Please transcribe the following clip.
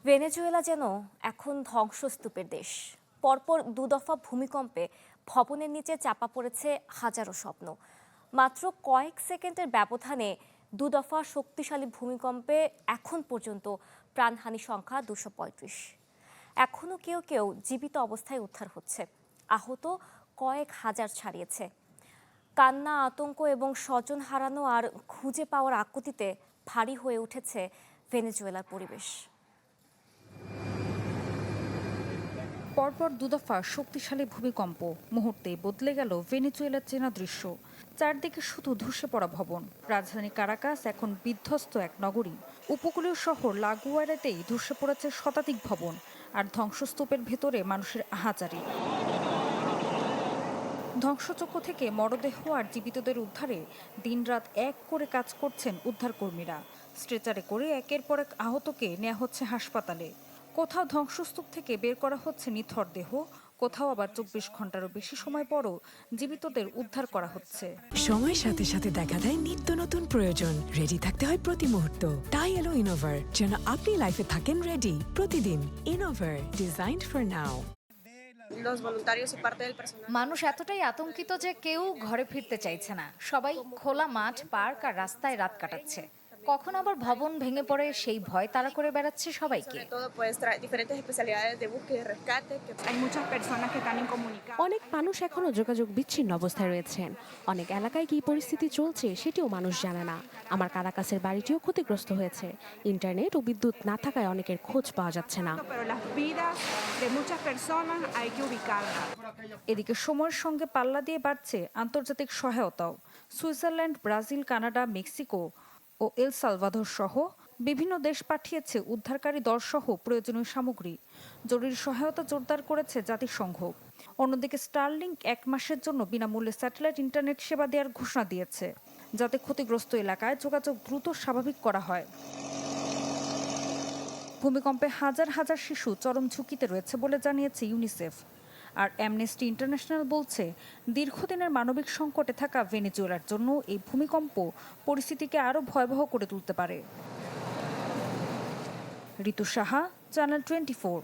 Venezuela যেন এখন ধ্বংসস্তূপের দেশ। পরপর দুদফা ভূমিকম্পে ভবনের নিচে চাপা পড়েছে হাজারো স্বপ্ন। মাত্র কয়েক সেকেন্ডের ব্যবধানে দুদফা শক্তিশালী ভূমিকম্পে এখন পর্যন্ত প্রাণহানি সংখ্যা 235। এখনও কেউ কেউ জীবিত অবস্থায় উদ্ধার হচ্ছে, আহত কয়েক হাজার ছাড়িয়েছে। কান্না, আতঙ্ক এবং স্বজন হারানো আর খুঁজে পাওয়ার আকুতিতে ভারী হয়ে উঠেছে ভেনেজুয়েলার পরিবেশ। পরপর দুদফা শক্তিশালী ভূমিকম্প মুহূর্তে বদলে গেল ভেনেজুয়েলার চেনা দৃশ্য। চারদিকে শুধু ধসে পড়া ভবন। রাজধানী কারাকাস এখন বিধ্বস্ত এক নগরী। উপকূলীয় শহর লাগুয়ারেতেই ধসে পড়েছে শতাধিক ভবন, আর ধ্বংসস্তূপের ভেতরে মানুষের আহাজারি। ধ্বংসযজ্ঞ থেকে মরদেহ আর জীবিতদের উদ্ধারে দিনরাত এক করে কাজ করছেন উদ্ধারকর্মীরা। স্ট্রেচারে করে একের পর এক আহতকে নেওয়া হচ্ছে হাসপাতালে। কোথাও ধ্বংসস্তূপ থেকে বের করা হচ্ছে নিথর দেহ, কোথাও আবার 24 ঘন্টারও বেশি সময় পরও জীবিতদের উদ্ধার করা হচ্ছে। সময়ের সাথে সাথে দেখা দেয় নিত্য নতুন প্রয়োজন। রেডি থাকতে হয় প্রতি মুহূর্ত। তাই এলো ইনোভার, যেন আপনি লাইফে থাকেন রেডি প্রতিদিন। Innova, designed for now. মানুষ এতটাই আতঙ্কিত যে কেউ ঘরে ফিরতে চাইছে না। সবাই খোলা মাঠ, পার্ক আর রাস্তায় রাত কাটাচ্ছে। কখন আবার ভবন ভেঙে পড়ে সেই ভয় তাড়া করে বেড়াচ্ছে সবাইকে। অনেক মানুষ এখনো যোগাযোগ বিচ্ছিন্ন অবস্থায় রয়েছেন। অনেক এলাকায় কী পরিস্থিতি চলছে সেটিও মানুষ জানে না। আমার কারাকাসের বাড়িটিও ক্ষতিগ্রস্ত হয়েছে। ইন্টারনেট ও বিদ্যুৎ না থাকায় অনেকের খোঁজ পাওয়া যাচ্ছে না। এদিকে সময়ের সঙ্গে পাল্লা দিয়ে বাড়ছে আন্তর্জাতিক সহায়তাও। সুইজারল্যান্ড, ব্রাজিল, কানাডা, মেক্সিকো ও এল সালভাদর সহ বিভিন্ন দেশ পাঠিয়েছে উদ্ধারকারী দলসহ প্রয়োজনীয় সামগ্রী। জরুরি সহায়তা জোরদার করেছে জাতিসংঘ। অন্যদিকে স্টারলিংক 1 মাসের জন্য বিনামূল্যে স্যাটেলাইট ইন্টারনেট সেবা দেওয়ার ঘোষণা দিয়েছে, যাতে ক্ষতিগ্রস্ত এলাকায় যোগাযোগ দ্রুত স্বাভাবিক করা হয়। ভূমিকম্পে হাজার হাজার শিশু চরম ঝুঁকিতে রয়েছে বলে জানিয়েছে ইউনিসেফ। আর অ্যামনেস্টি ইন্টারন্যাশনাল বলছে, দীর্ঘদিনের মানবিক সংকটে থাকা ভেনেজুয়েলার জন্য এই ভূমিকম্প পরিস্থিতিকে আরও ভয়াবহ করে তুলতে পারে। ঋতু সাহা, চ্যানেল 24।